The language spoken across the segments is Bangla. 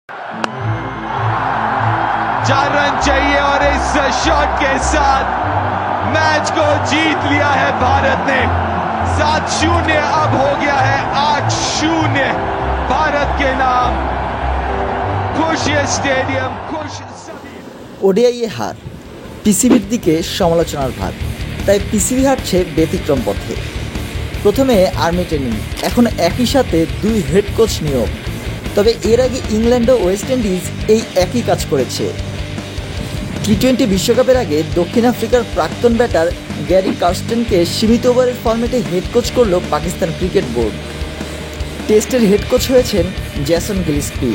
4 रन चाहिए और इस शॉट के साथ मैच को जीत लिया है भारत ने। 7-0 अब हो गया है 8-0 भारत के नाम। खुश ये स्टेडियम, खुश सभी। ওডিআই হার পিসিবির দিকে সমালোচনার ভার, তাই পিসিবি হাঁটছে ব্যতিক্রম পথে। প্রথমে আর্মি ট্রেনিং, এখন একই সাথে 2 হেড কোচ নিয়োগ। তবে এর আগে ইংল্যান্ড ও ওয়েস্ট ইন্ডিজ এই একই কাজ করেছে। টি-20 বিশ্বকাপের আগে দক্ষিণ আফ্রিকার প্রাক্তন ব্যাটার গ্যারি কার্স্টেনকে সীমিত ওভারের ফরম্যাটে হেড কোচ করল পাকিস্তান ক্রিকেট বোর্ড। টেস্টের হেড কোচ হয়েছেন জেসন গিলস্পি।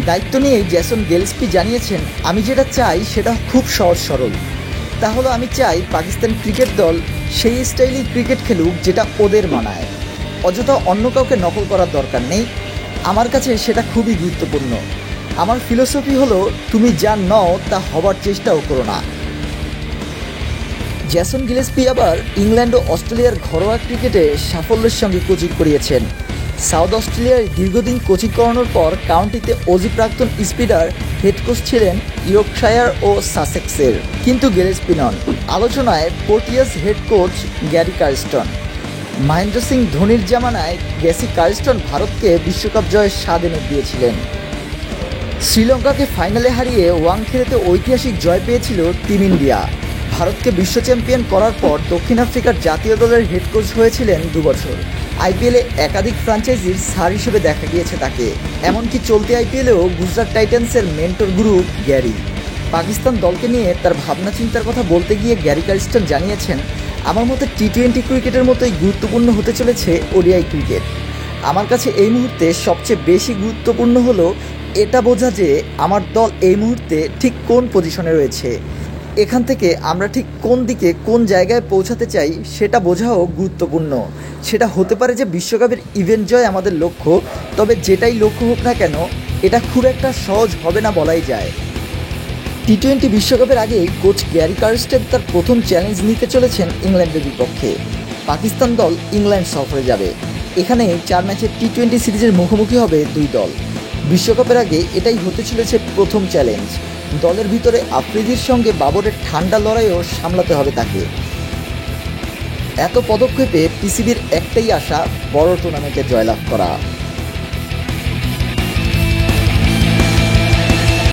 দায়িত্ব নিয়ে জেসন গিলস্পি জানিয়েছেন, আমি যেটা চাই সেটা খুব সহজ সরল। তাহলে আমি চাই পাকিস্তান ক্রিকেট দল সেই স্টাইলেই ক্রিকেট খেলুক যেটা ওদের মানায়। অযথা অন্য কাউকে নকল করার দরকার নেই। আমার কাছে সেটা খুবই গুরুত্বপূর্ণ। আমার ফিলোসফি হলো, তুমি যা নও তা হবার চেষ্টাও করো না। জেসন গিলস্পি আবার ইংল্যান্ড ও অস্ট্রেলিয়ার ঘরোয়া ক্রিকেটে সাফল্যের সঙ্গে কোচিং করিয়েছেন। সাউথ অস্ট্রেলিয়ায় দীর্ঘদিন কোচিং করানোর পর কাউন্টিতে অজি প্রাক্তন স্পিনার হেড কোচ ছিলেন ইয়র্কশায়ার ও সাসেক্সের। কিন্তু গিলস্পি নন। আলোচনায় পোর্টিয়াস head coach Gary Kirsten. Mahendra Singh ধোনির জামানায় গ্যাসি কার্স্টন ভারতকে বিশ্বকাপ জয়ের স্বাদ এনে দিয়েছিলেন। শ্রীলঙ্কাকে ফাইনালে হারিয়ে ওয়াংখেড়েতে ঐতিহাসিক জয় পেয়েছিল টিম ইন্ডিয়া। ভারতকে বিশ্ব চ্যাম্পিয়ন করার পর দক্ষিণ আফ্রিকার জাতীয় দলের হেড কোচ হয়েছিলেন 2 বছর। আইপিএলে একাধিক ফ্র্যাঞ্চাইজির স্যার হিসেবে দেখা গিয়েছে তাকে। এমনকি চলতি আইপিএলেও গুজরাট টাইটান্সের মেন্টর গুরু গ্যারি। পাকিস্তান দলকে নিয়ে তার ভাবনা চিন্তার কথা বলতে গিয়ে গ্যারি কার্স্টন জানিয়েছেন, আমার মতে টি-20 ক্রিকেটের মতোই গুরুত্বপূর্ণ হতে চলেছে ওডিআই ক্রিকেট। আমার কাছে এই মুহূর্তে সবচেয়ে বেশি গুরুত্বপূর্ণ হলো এটা বোঝা যে আমার দল এই মুহূর্তে ঠিক কোন পজিশনে রয়েছে। এখান থেকে আমরা ঠিক কোন দিকে কোন জায়গায় পৌঁছাতে চাই সেটা বোঝাও গুরুত্বপূর্ণ। সেটা হতে পারে যে বিশ্বকাপের ইভেন্ট জয় আমাদের লক্ষ্য, তবে যেটাই লক্ষ্য হোক না কেন এটা খুব একটা সহজ হবে না বলাই যায়। টি-20 বিশ্বকাপের আগে কোচ গ্যারি কার্স্টেন তার প্রথম চ্যালেঞ্জ নিতে চলেছেন ইংল্যান্ডের বিপক্ষে। পাকিস্তান দল ইংল্যান্ড সফরে যাবে। এখানে 4 ম্যাচের টি-20 সিরিজের মুখোমুখি হবে 2 দল। বিশ্বকাপের আগে এটাই হতে চলেছে প্রথম চ্যালেঞ্জ। দলের ভিতরে আফ্রিদির সঙ্গে বাবরের ঠান্ডা লড়াইও সামলাতে হবে তাকে। এত পদক্ষেপে পিসিবির একটাই আশা, বড় টুর্নামেন্টে জয়লাভ করা।